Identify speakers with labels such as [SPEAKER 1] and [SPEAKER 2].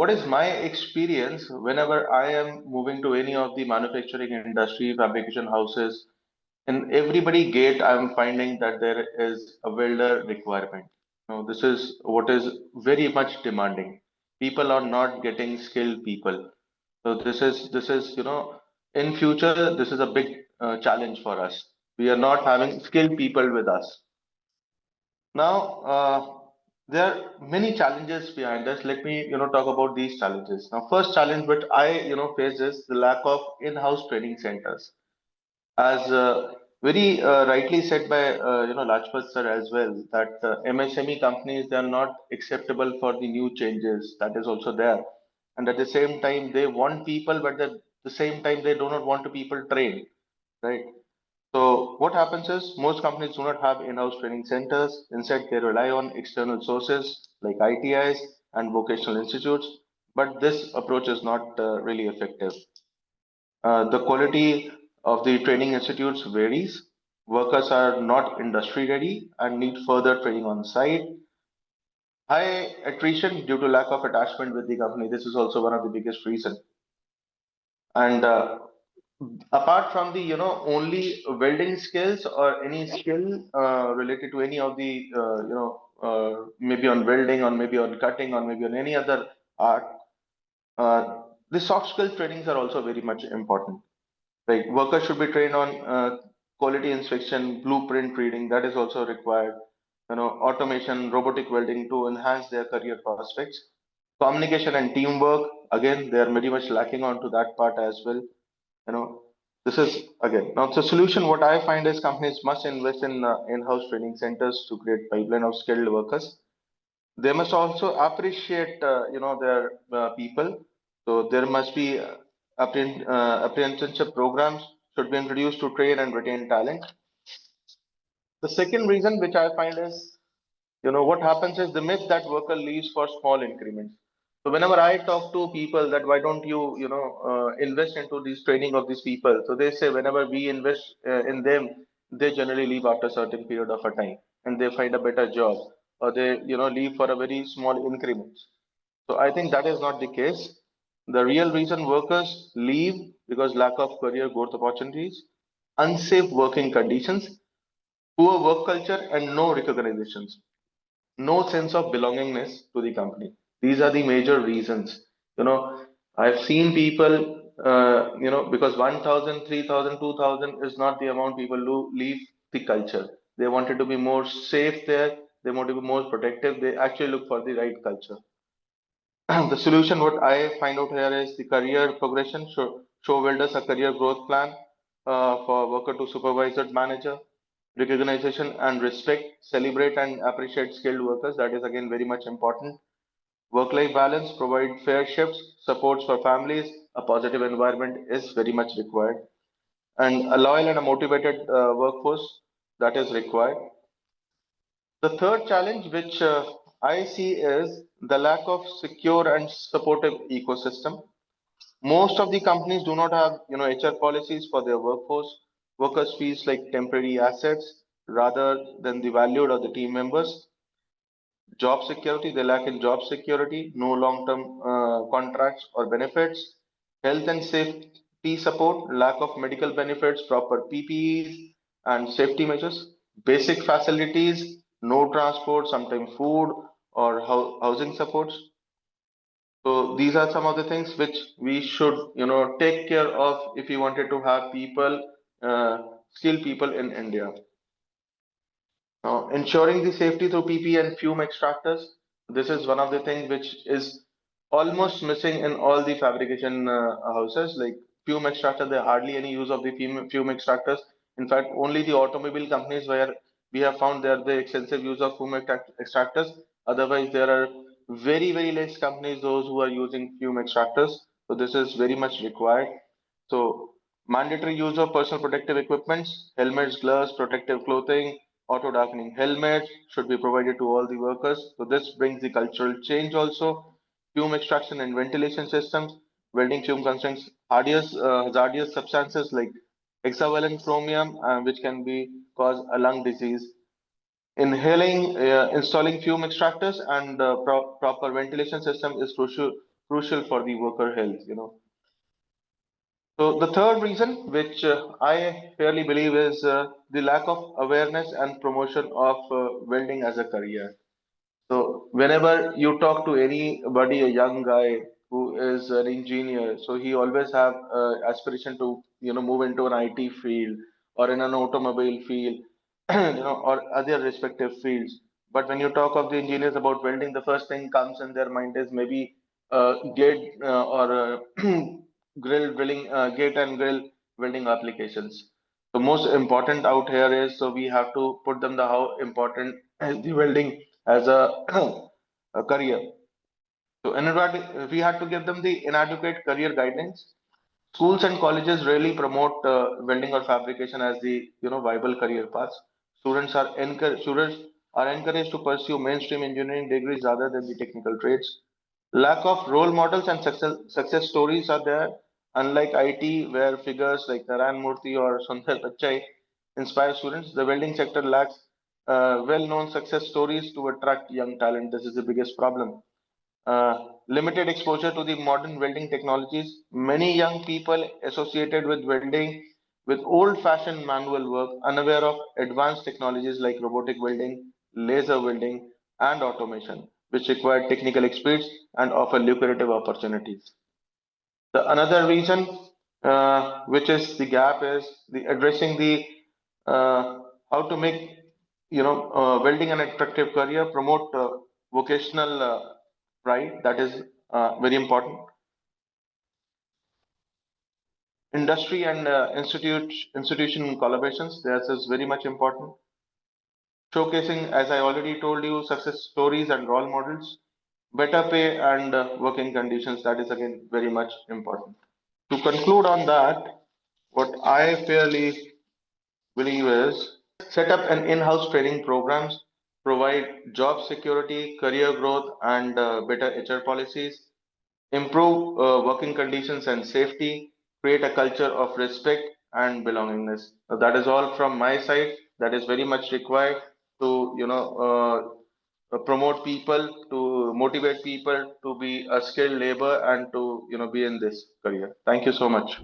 [SPEAKER 1] what is my experience whenever I am moving to any of the manufacturing industry, fabrication houses, in everybody gate, I'm finding that there is a welder requirement. Now, this is what is very much demanding. People are not getting skilled people. So this is in future this is a big challenge for us. We are not having skilled people with us. Now, there are many challenges behind this. Let me, talk about these challenges. Now, first challenge which I, face is the lack of in-house training centers. As very rightly said by, Lajpat sir as well, that MSME companies, they are not acceptable for the new changes. That is also there. And at the same time, they want people, but at the same time, they do not want to people trained, right? So what happens is most companies do not have in-house training centers. Instead, they rely on external sources like ITIs and vocational institutes. But this approach is not really effective. The quality of the training institutes varies. Workers are not industry ready and need further training on site. High attrition due to lack of attachment with the company. This is also one of the biggest reasons. And apart from the only welding skills or any skill related to any of the maybe on welding or maybe on cutting or maybe on any other art, uh, the soft skill trainings are also very much important. Like workers should be trained on quality inspection, blueprint reading, that is also required. Automation, robotic welding to enhance their career prospects. Communication and teamwork, again, they are very much lacking onto that part as well. you know this is again now the solution. What I find is companies must invest in in-house training centers to create pipeline of skilled workers. They must also appreciate their people. So there must be apprenticeship programs should be introduced to train and retain talent. The second reason which I find is, what happens is the myth that worker leaves for small increments. So whenever I talk to people that why don't you, invest into this training of these people? So they say whenever we invest in them, they generally leave after a certain period of a time and they find a better job, or they, leave for a very small increments. So I think that is not the case. The real reason workers leave because lack of career growth opportunities, unsafe working conditions, poor work culture, and no recognitions, no sense of belongingness to the company. These are the major reasons. I've seen people, because 1,000, 3,000, 2,000 is not the amount people who leave the culture. They wanted to be more safe there. They want to be more protective. They actually look for the right culture. The solution, what I find out here is the career progression. Show welders a career growth plan for worker to supervisor manager, recognition and respect, celebrate and appreciate skilled workers. That is again very much important. Work-life balance, provide fair shifts, supports for families, a positive environment is very much required. And a loyal and a motivated workforce, that is required. The third challenge which I see is the lack of secure and supportive ecosystem. Most of the companies do not have, HR policies for their workforce. Workers feels like temporary assets rather than the valued or the team members. Job security, they lack in job security, no long-term contracts or benefits. Health and safety support, lack of medical benefits, proper PPEs and safety measures. Basic facilities, no transport, sometimes food or housing supports. So these are some of the things which we should, take care of if we wanted to have people, skilled people in India. Now, ensuring the safety through PP and fume extractors. This is one of the things which is almost missing in all the fabrication houses. Like fume extractor, there hardly any use of the fume extractors. In fact, only the automobile companies where we have found there the extensive use of fume extractors. Otherwise, there are very, very less companies those who are using fume extractors. So this is very much required. So mandatory use of personal protective equipments, helmets, gloves, protective clothing, auto darkening helmets should be provided to all the workers. So this brings the cultural change also. Fume extraction and ventilation systems, welding fume contains hazardous substances like hexavalent chromium, which can be cause a lung disease. Installing fume extractors and proper ventilation system is crucial for the worker health. So the third reason, which I fairly believe, is the lack of awareness and promotion of welding as a career. So whenever you talk to anybody, a young guy who is an engineer, so he always have aspiration to move into an IT field or in an automobile field, or other respective fields. But when you talk of the engineers about welding, the first thing comes in their mind is maybe gate or gate and grill welding applications. So most important out here is, so we have to put them the how important is the welding as a, a career. So we had to give them the inadequate career guidelines. Schools and colleges really promote welding or fabrication as the viable career paths. Students are encouraged to pursue mainstream engineering degrees rather than the technical trades. Lack of role models and success stories are there. Unlike IT, where figures like Naran Murthy or Sundar Pichai inspire students, the welding sector lacks well-known success stories to attract young talent. This is the biggest problem. Limited exposure to the modern welding technologies. Many young people associated with welding with old-fashioned manual work, unaware of advanced technologies like robotic welding, laser welding, and automation, which require technical experts and offer lucrative opportunities. The another reason, which is the gap, is the addressing the how to make welding an attractive career, promote vocational pride. That is very important. Industry and institution collaborations. This is very much important. Showcasing, as I already told you, success stories and role models. Better pay and working conditions. That is again very much important. To conclude on that, what I fairly believe is set up an in-house training programs, provide job security, career growth, and better HR policies, improve working conditions and safety, create a culture of respect and belongingness. That is all from my side. That is very much required to promote people, to motivate people to be a skilled labor and to be in this career. Thank you so much.